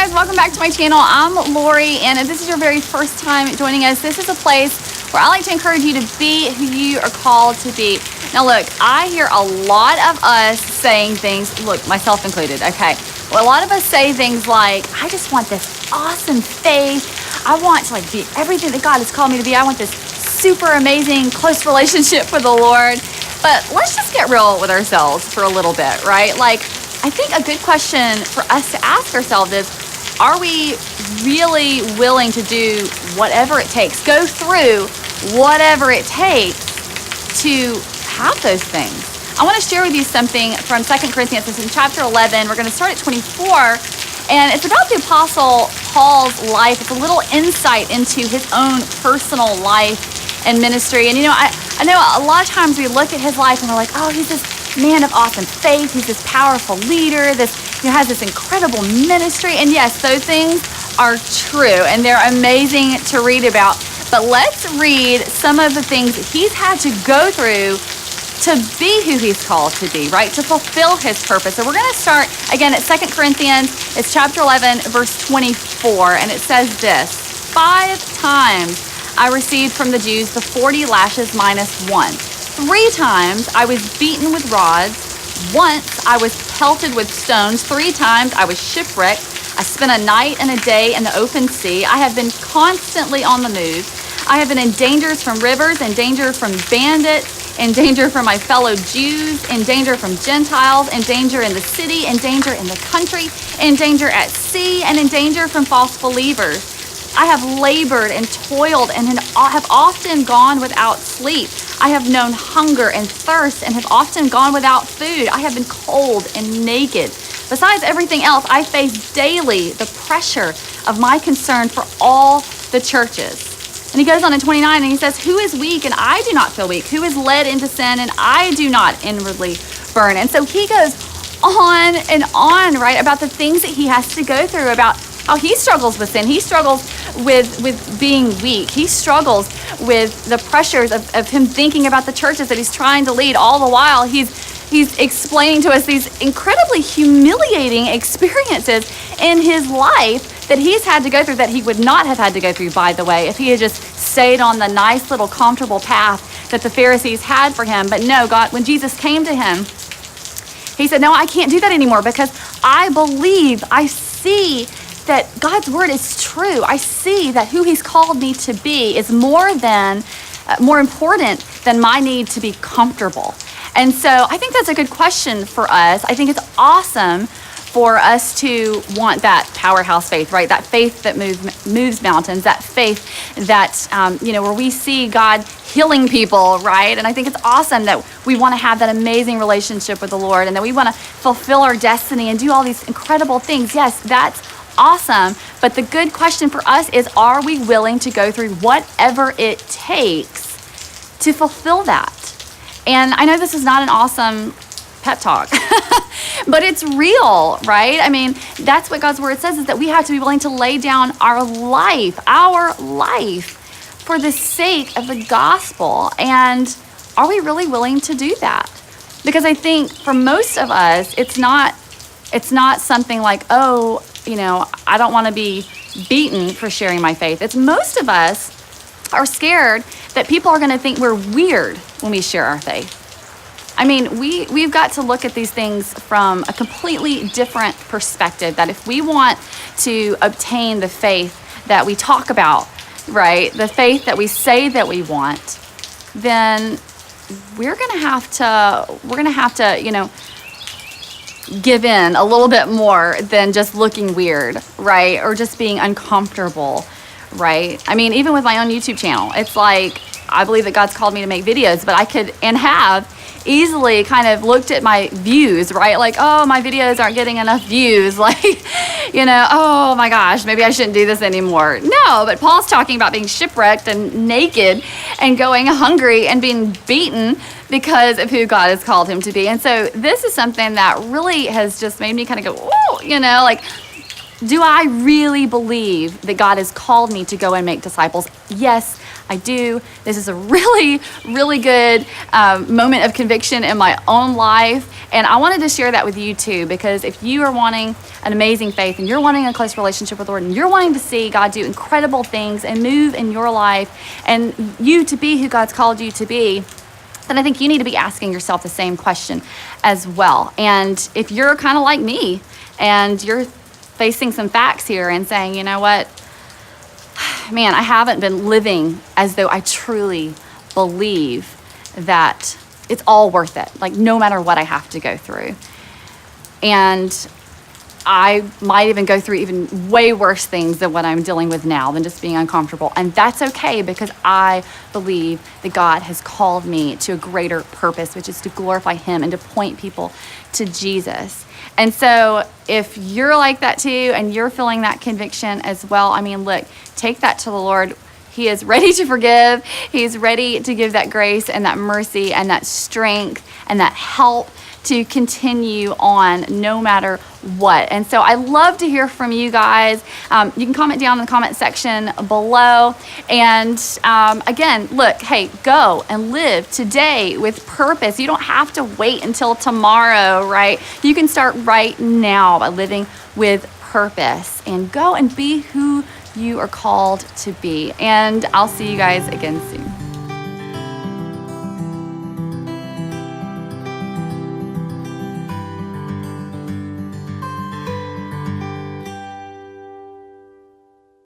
guys, welcome back to my channel. I'm Lorie, and if this is your very first time joining us, this is a place where I like to encourage you to be who you are called to be. Now look, I hear a lot of us saying things, look, myself included, okay? Well, a lot of us say things like, I just want this awesome faith. I want to be everything that God has called me to be. I want this super amazing, close relationship with the Lord. But let's just get real with ourselves for a little bit, right? I think a good question for us to ask ourselves is, are we really willing to do whatever it takes, go through whatever it takes to have those things? I want to share with you something from 2 Corinthians. It's in chapter 11. We're going to start at 24. And it's about the Apostle Paul's life. It's a little insight into his own personal life and ministry. And I know a lot of times we look at his life and we're like, oh, he's this man of awesome faith. He's this powerful leader. Has this incredible ministry. And yes, those things are true and they're amazing to read about. But let's read some of the things that he's had to go through to be who he's called to be, right? To fulfill his purpose. So we're going to start again at 2 Corinthians. It's chapter 11, verse 24. And it says this: 5 times I received from the Jews the 40 lashes minus 1. 3 times I was beaten with rods. Once I was pelted with stones. 3 times I was shipwrecked. I spent a night and a day in the open sea. I have been constantly on the move. I have been in dangers from rivers, in danger from bandits, in danger from my fellow Jews, in danger from Gentiles, in danger in the city, in danger in the country, in danger at sea, and in danger from false believers. I have labored and toiled and have often gone without sleep. I have known hunger and thirst and have often gone without food. I have been cold and naked. Besides everything else, I face daily the pressure of my concern for all the churches. And he goes on in 29 and he says, who is weak and I do not feel weak? Who is led into sin and I do not inwardly burn? And so he goes on and on, right, about the things that he has to go through, about how he struggles with sin. He struggles with being weak. He struggles with the pressures of him thinking about the churches that he's trying to lead. All the while, he's explaining to us these incredibly humiliating experiences in his life that he's had to go through, that he would not have had to go through, by the way, if he had just stayed on the nice little comfortable path that the Pharisees had for him. But no, God, when Jesus came to him, he said, no, I can't do that anymore because I believe, I see that God's word is true. I see that who he's called me to be is more important than my need to be comfortable. And so I think that's a good question for us. I think it's awesome for us to want that powerhouse faith, right? That faith that moves mountains, that faith that, where we see God healing people, right? And I think it's awesome that we want to have that amazing relationship with the Lord and that we want to fulfill our destiny and do all these incredible things. Yes, that's awesome. But the good question for us is, are we willing to go through whatever it takes to fulfill that? And I know this is not an awesome pep talk, but it's real, right? I mean, that's what God's word says, is that we have to be willing to lay down our life for the sake of the gospel. And are we really willing to do that? Because I think for most of us, it's not something like, oh, I don't want to be beaten for sharing my faith. It's most of us are scared that people are going to think we're weird when we share our faith. I mean, we've got to look at these things from a completely different perspective, that if we want to obtain the faith that we talk about, right, the faith that we say that we want, then we're going to have to, give in a little bit more than just looking weird, right? Or just being uncomfortable, right? I mean, even with my own YouTube channel, it's like, I believe that God's called me to make videos, but I could and have easily kind of looked at my views, right? Like, oh, my videos aren't getting enough views. Like, oh my gosh, maybe I shouldn't do this anymore. No, but Paul's talking about being shipwrecked and naked and going hungry and being beaten because of who God has called him to be. And so this is something that really has just made me kind of go, oh, do I really believe that God has called me to go and make disciples? Yes, I do. This is a really, really good moment of conviction in my own life. And I wanted to share that with you too, because if you are wanting an amazing faith and you're wanting a close relationship with the Lord and you're wanting to see God do incredible things and move in your life and you to be who God's called you to be, then I think you need to be asking yourself the same question as well. And if you're kind of like me and you're facing some facts here and saying, you know what, man, I haven't been living as though I truly believe that it's all worth it, like no matter what I have to go through. And I might even go through even way worse things than what I'm dealing with now, than just being uncomfortable. And that's okay, because I believe that God has called me to a greater purpose, which is to glorify him and to point people to Jesus. And so if you're like that too, and you're feeling that conviction as well, I mean, look, take that to the Lord. He is ready to forgive. He's ready to give that grace and that mercy and that strength and that help to continue on no matter what. And so I love to hear from you guys. You can comment down in the comment section below. And again, look, hey, go and live today with purpose. You don't have to wait until tomorrow, right? You can start right now by living with purpose and go and be who you are called to be. And I'll see you guys again soon.